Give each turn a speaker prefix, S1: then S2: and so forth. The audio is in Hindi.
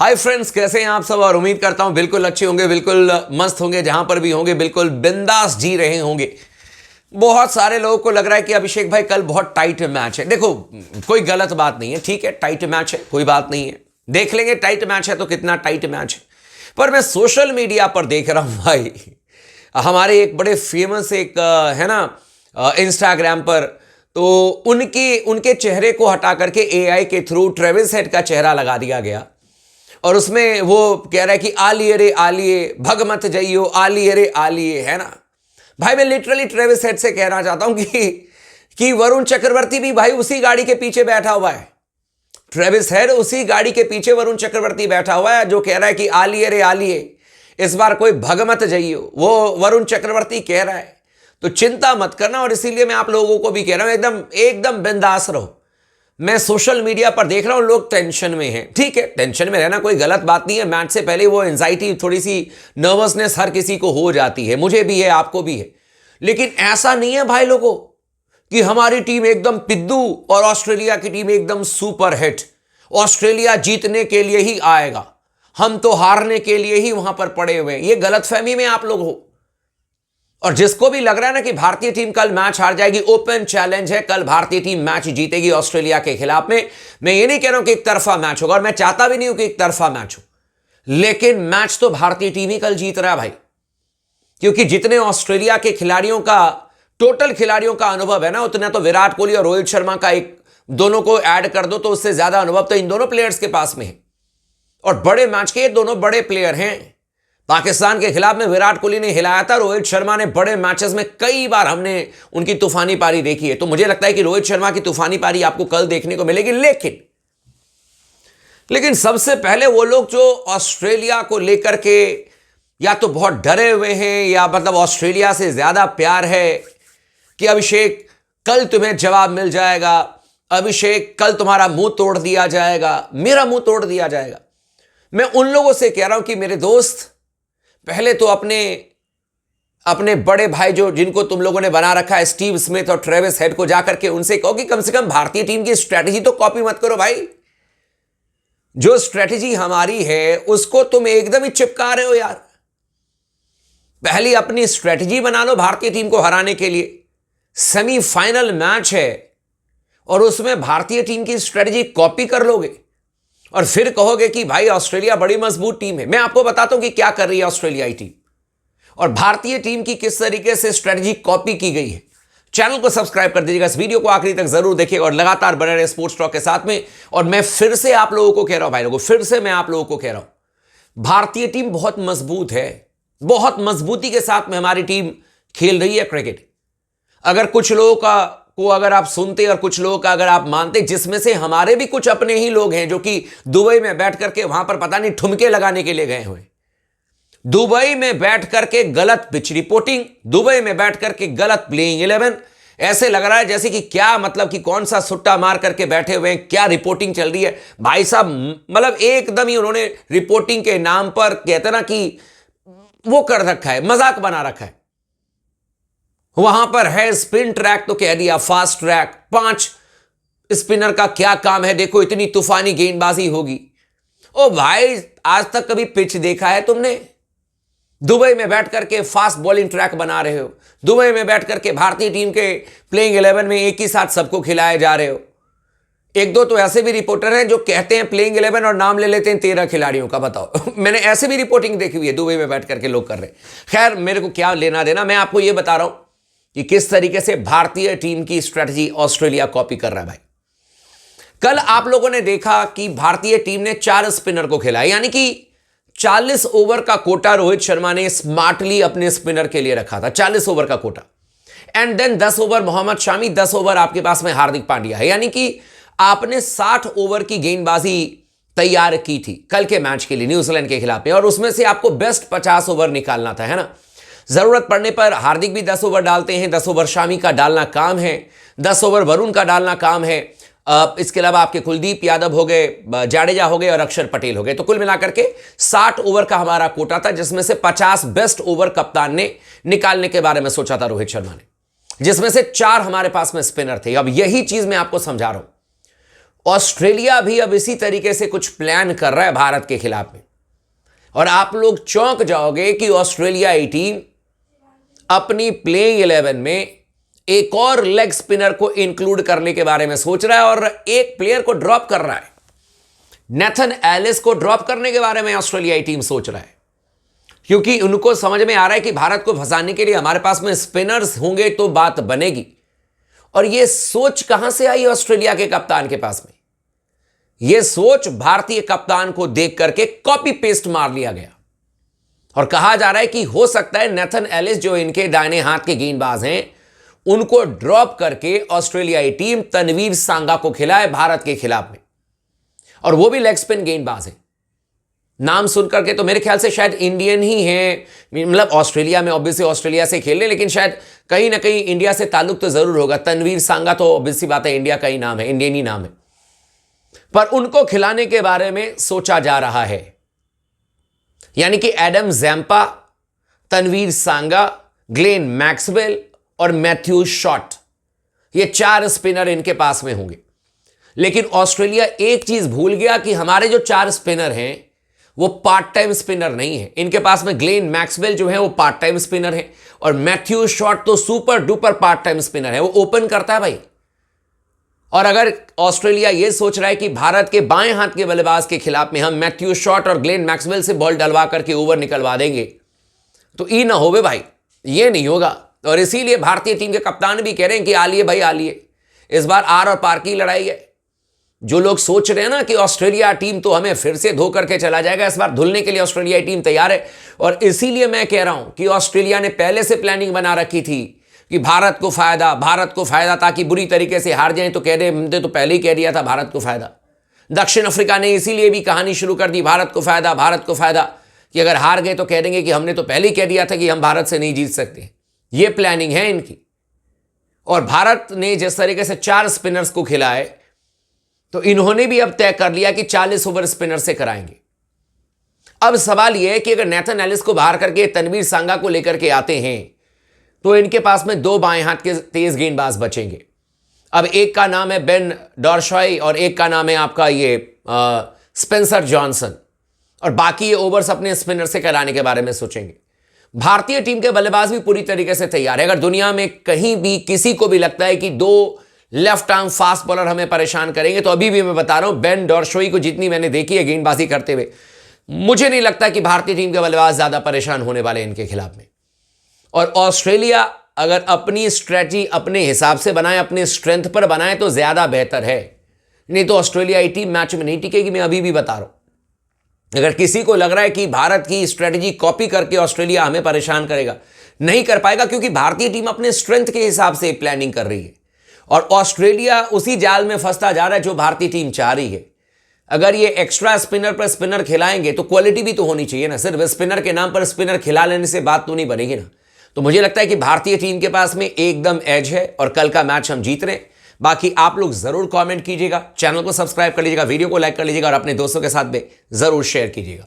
S1: हाय फ्रेंड्स, कैसे हैं आप सब। और उम्मीद करता हूं बिल्कुल अच्छे होंगे, बिल्कुल मस्त होंगे, जहां पर भी होंगे बिल्कुल बिंदास जी रहे होंगे। बहुत सारे लोगों को लग रहा है कि अभिषेक भाई कल बहुत टाइट मैच है। देखो, कोई गलत बात नहीं है, ठीक है, टाइट मैच है, कोई बात नहीं है, देख लेंगे टाइट मैच है तो कितना टाइट मैच है। पर मैं सोशल मीडिया पर देख रहा हूं भाई, हमारे एक बड़े फेमस एक है ना इंस्टाग्राम पर, तो उनके चेहरे को हटा करके एआई के थ्रू ट्रेविस हेड का चेहरा लगा दिया गया। और उसमें वो कह रहा है कि आलिए रे आलिए, भग मत जाइयो, आलिए रे आलिए, है ना भाई। मैं लिटरली ट्रेविस हेड से कहना चाहता हूं कि वरुण चक्रवर्ती भी भाई उसी गाड़ी के पीछे बैठा हुआ है। ट्रेविस हेड उसी गाड़ी के पीछे वरुण चक्रवर्ती बैठा हुआ है, जो कह रहा है कि आलिए रे आलिए, इस बार कोई भग मत जाइयो, वो वरुण चक्रवर्ती कह रहा है। तो चिंता मत करना, और इसीलिए मैं आप लोगों को भी कह रहा हूं एकदम बिंदास रहो। मैं सोशल मीडिया पर देख रहा हूं लोग टेंशन में हैं, ठीक है, टेंशन में रहना कोई गलत बात नहीं है। मैच से पहले वो एंजाइटी, थोड़ी सी नर्वसनेस हर किसी को हो जाती है, मुझे भी है, आपको भी है। लेकिन ऐसा नहीं है भाई लोगों कि हमारी टीम एकदम पिद्दू और ऑस्ट्रेलिया की टीम एकदम सुपर हिट। ऑस्ट्रेलिया जीतने के लिए ही आएगा, हम तो हारने के लिए ही वहां पर पड़े हुए हैं। ये गलतफहमी में आप लोग हो। और जिसको भी लग रहा है ना कि भारतीय टीम कल मैच हार जाएगी, ओपन चैलेंज है, कल भारतीय टीम मैच जीतेगी ऑस्ट्रेलिया के खिलाफ में। मैं ये नहीं कह रहा हूं कि एक तरफा मैच होगा, और मैं चाहता भी नहीं हूं कि एक तरफा मैच हो, लेकिन मैच तो भारतीय टीम ही कल जीत रहा है भाई। क्योंकि जितने ऑस्ट्रेलिया के खिलाड़ियों का, टोटल खिलाड़ियों का अनुभव है ना, उतना तो विराट कोहली और रोहित शर्मा का, एक दोनों को ऐड कर दो तो उससे ज्यादा अनुभव तो इन दोनों प्लेयर्स के पास में है। और बड़े मैच के ये दोनों बड़े प्लेयर हैं। पाकिस्तान के खिलाफ में विराट कोहली ने हिलाया था, रोहित शर्मा ने बड़े मैचेस में कई बार हमने उनकी तूफानी पारी देखी है। तो मुझे लगता है कि रोहित शर्मा की तूफानी पारी आपको कल देखने को मिलेगी। लेकिन सबसे पहले वो लोग जो ऑस्ट्रेलिया को लेकर के या तो बहुत डरे हुए हैं, या मतलब ऑस्ट्रेलिया से ज्यादा प्यार है कि अभिषेक कल तुम्हें जवाब मिल जाएगा, अभिषेक कल तुम्हारा मुंह तोड़ दिया जाएगा, मेरा मुंह तोड़ दिया जाएगा। मैं उन लोगों से कह रहा हूं कि मेरे दोस्त, पहले तो अपने बड़े भाई जो जिनको तुम लोगों ने बना रखा है, स्टीव स्मिथ और ट्रेविस हेड को जाकर के उनसे कहो कि कम से कम भारतीय टीम की स्ट्रेटजी तो कॉपी मत करो भाई। जो स्ट्रेटजी हमारी है उसको तुम एकदम ही चिपका रहे हो यार। पहली अपनी स्ट्रेटजी बना लो भारतीय टीम को हराने के लिए। सेमीफाइनल मैच है और उसमें भारतीय टीम की स्ट्रेटजी कॉपी कर लोगे और फिर कहोगे कि भाई ऑस्ट्रेलिया बड़ी मजबूत टीम है। मैं आपको बताता हूं कि क्या कर रही है ऑस्ट्रेलियाई टीम और भारतीय टीम की किस तरीके से स्ट्रेटजी कॉपी की गई है। चैनल को सब्सक्राइब कर दीजिएगा, इस वीडियो को आखिरी तक जरूर देखिएगा और लगातार बने रहे स्पोर्ट्स टॉक के साथ में। और मैं फिर से आप लोगों को कह रहा हूं भाई लोगों, फिर से मैं आप लोगों को कह रहा हूं, भारतीय टीम बहुत मजबूत है, बहुत मजबूती के साथ में हमारी टीम खेल रही है क्रिकेट। अगर कुछ लोगों को अगर आप सुनते और कुछ लोगों का अगर आप मानते, जिसमें से हमारे भी कुछ अपने ही लोग हैं जो कि दुबई में बैठ करके वहां पर पता नहीं ठुमके लगाने के लिए गए हुए, दुबई में बैठ करके गलत पिच रिपोर्टिंग, दुबई में बैठ करके गलत प्लेइंग 11, ऐसे लग रहा है जैसे कि क्या मतलब कि कौन सा सुट्टा मार करके बैठे हुए हैं, क्या रिपोर्टिंग चल रही है भाई साहब। मतलब एकदम ही उन्होंने रिपोर्टिंग के नाम पर कहते ना कि वो कर रखा है, मजाक बना रखा है। वहां पर है स्पिन ट्रैक तो कह दिया फास्ट ट्रैक, 5 स्पिनर का क्या काम है, देखो इतनी तूफानी गेंदबाजी होगी। ओ भाई, आज तक कभी पिच देखा है तुमने? दुबई में बैठ करके फास्ट बॉलिंग ट्रैक बना रहे हो, दुबई में बैठ करके भारतीय टीम के प्लेइंग 11 में एक ही साथ सबको खिलाए जा रहे हो। एक दो तो ऐसे भी रिपोर्टर हैं जो कहते हैं प्लेइंग 11 और नाम ले लेते हैं 13 खिलाड़ियों का, बताओ। मैंने ऐसे भी रिपोर्टिंग देखी हुई है, दुबई में बैठ करके लोग कर रहे हैं। खैर, मेरे को क्या लेना देना, मैं आपको यह बता रहा हूं कि किस तरीके से भारतीय टीम की स्ट्रेटजी ऑस्ट्रेलिया कॉपी कर रहा है भाई। कल आप लोगों ने देखा कि भारतीय टीम ने 4 स्पिनर को खिलाया, यानी कि 40 ओवर का कोटा रोहित शर्मा ने स्मार्टली अपने स्पिनर के लिए रखा था, 40 ओवर का कोटा। And then 10 over Mohammed Shami, 10 over आपके पास में हार्दिक पांड्या है, यानी कि आपने 60 ओवर की गेंदबाजी तैयार की थी कल के मैच के लिए न्यूजीलैंड के खिलाफ में, और उसमें से आपको बेस्ट 50 ओवर निकालना था, है ना। जरूरत पड़ने पर हार्दिक भी 10 ओवर डालते हैं, 10 ओवर शामी का डालना काम है, 10 ओवर वरुण का डालना काम है। इसके अलावा आपके कुलदीप यादव हो गए, जाडेजा हो गए और अक्षर पटेल हो गए। तो कुल मिलाकर के 60 ओवर का हमारा कोटा था, जिसमें से 50 बेस्ट ओवर कप्तान ने निकालने के बारे में सोचा था रोहित शर्मा ने, जिसमें से 4 हमारे पास में स्पिनर थे। अब यही चीज मैं आपको समझा रहा हूं, ऑस्ट्रेलिया भी अब इसी तरीके से कुछ प्लान कर रहा है भारत के खिलाफ में, और आप लोग चौंक जाओगे कि ऑस्ट्रेलियाई टीम अपनी प्लेइंग 11 में एक और लेग स्पिनर को इंक्लूड करने के बारे में सोच रहा है और एक प्लेयर को ड्रॉप कर रहा है। नेथन एलिस को ड्रॉप करने के बारे में ऑस्ट्रेलियाई टीम सोच रहा है, क्योंकि उनको समझ में आ रहा है कि भारत को फंसाने के लिए हमारे पास में स्पिनर्स होंगे तो बात बनेगी। और यह सोच कहां से आई ऑस्ट्रेलिया के कप्तान के पास में? यह सोच भारतीय कप्तान को देख करके कॉपी पेस्ट मार लिया गया, और कहा जा रहा है कि हो सकता है नेथन एलिस जो इनके दाहिने हाथ के गेंदबाज हैं उनको ड्रॉप करके ऑस्ट्रेलियाई टीम तनवीर सांगा को खिलाए भारत के खिलाफ में, और वो भी लेग स्पिन गेंदबाज है। नाम सुनकर के तो मेरे ख्याल से शायद इंडियन ही है, मतलब ऑस्ट्रेलिया में ऑब्वियसली ऑस्ट्रेलिया से खेल रहे, लेकिन शायद कहीं ना कहीं इंडिया से ताल्लुक तो जरूर होगा। तनवीर सांगा तो ऑब्वियसली बात है, इंडिया का ही नाम है, इंडियन ही नाम है, पर उनको खिलाने के बारे में सोचा जा रहा है। यानी कि एडम जैम्पा, तनवीर सांगा, ग्लेन मैक्सवेल और मैथ्यू शॉट, ये 4 स्पिनर इनके पास में होंगे। लेकिन ऑस्ट्रेलिया एक चीज भूल गया कि हमारे जो 4 स्पिनर हैं वो पार्ट टाइम स्पिनर नहीं है। इनके पास में ग्लेन मैक्सवेल जो है वो पार्ट टाइम स्पिनर है, और मैथ्यू शॉट तो super duper part time spinner है, वो ओपन करता है भाई। और अगर ऑस्ट्रेलिया ये सोच रहा है कि भारत के बाएं हाथ के बल्लेबाज के खिलाफ में हम मैथ्यू शॉट और ग्लेन मैक्सवेल से बॉल डलवा करके ओवर निकलवा देंगे, तो ई ना होवे भाई, ये नहीं होगा। और इसीलिए भारतीय टीम के कप्तान भी कह रहे हैं कि आलिए भाई आलिए, इस बार आर और पार की लड़ाई है। जो लोग सोच रहे हैं ना कि ऑस्ट्रेलिया टीम तो हमें फिर से धो करके चला जाएगा, इस बार धुलने के लिए ऑस्ट्रेलिया टीम तैयार है। और इसीलिए मैं कह रहा हूं कि ऑस्ट्रेलिया ने पहले से प्लानिंग बना रखी थी कि भारत को फायदा, ताकि बुरी तरीके से हार जाएं तो कह दे हमने तो पहले ही कह दिया था भारत को फायदा। दक्षिण अफ्रीका ने इसीलिए भी कहानी शुरू कर दी भारत को फायदा, कि अगर हार गए तो कह देंगे कि हमने तो पहले ही कह दिया था कि हम भारत से नहीं जीत सकते। ये प्लानिंग है इनकी। और भारत ने जिस तरीके से 4 स्पिनर्स को खिलाए, तो इन्होंने भी अब तय कर लिया कि 40 ओवर स्पिनर से कराएंगे। अब सवाल यह है कि अगर नेथन एलिस को बाहर करके तनवीर सांगा को लेकर के आते हैं तो इनके पास में 2 बाएं हाथ के तेज गेंदबाज बचेंगे। अब एक का नाम है बेन डॉर्शॉय और एक का नाम है आपका ये स्पेंसर जॉनसन, और बाकी ये ओवर्स अपने स्पिनर से कराने के बारे में सोचेंगे। भारतीय टीम के बल्लेबाज भी पूरी तरीके से तैयार है। अगर दुनिया में कहीं भी किसी को भी लगता है कि 2 लेफ्ट आर्म फास्ट बॉलर हमें परेशान करेंगे, तो अभी भी मैं बता रहा हूं बेन डॉर्शॉय को जितनी मैंने देखी है गेंदबाजी करते हुए, मुझे नहीं लगता कि भारतीय टीम के बल्लेबाज ज्यादा परेशान होने वाले इनके खिलाफ में। और ऑस्ट्रेलिया अगर अपनी स्ट्रेटजी अपने हिसाब से बनाए, अपने स्ट्रेंथ पर बनाए तो ज्यादा बेहतर है, नहीं तो ऑस्ट्रेलियाई टीम मैच में नहीं टिकेगी। मैं अभी भी बता रहा हूं, अगर किसी को लग रहा है कि भारत की स्ट्रेटजी कॉपी करके ऑस्ट्रेलिया हमें परेशान करेगा, नहीं कर पाएगा, क्योंकि भारतीय टीम अपने स्ट्रेंथ के हिसाब से प्लानिंग कर रही है और ऑस्ट्रेलिया उसी जाल में फंसता जा रहा है जो भारतीय टीम चाह रही है। अगर ये एक्स्ट्रा स्पिनर पर स्पिनर खिलाएंगे तो क्वालिटी भी तो होनी चाहिए ना, सिर्फ स्पिनर के नाम पर स्पिनर खिला लेने से बात तो नहीं बनेगी ना। तो मुझे लगता है कि भारतीय टीम के पास में एकदम एज है और कल का मैच हम जीत रहे हैं। बाकी आप लोग जरूर कमेंट कीजिएगा, चैनल को सब्सक्राइब कर लीजिएगा, वीडियो को लाइक कर लीजिएगा और अपने दोस्तों के साथ में जरूर शेयर कीजिएगा।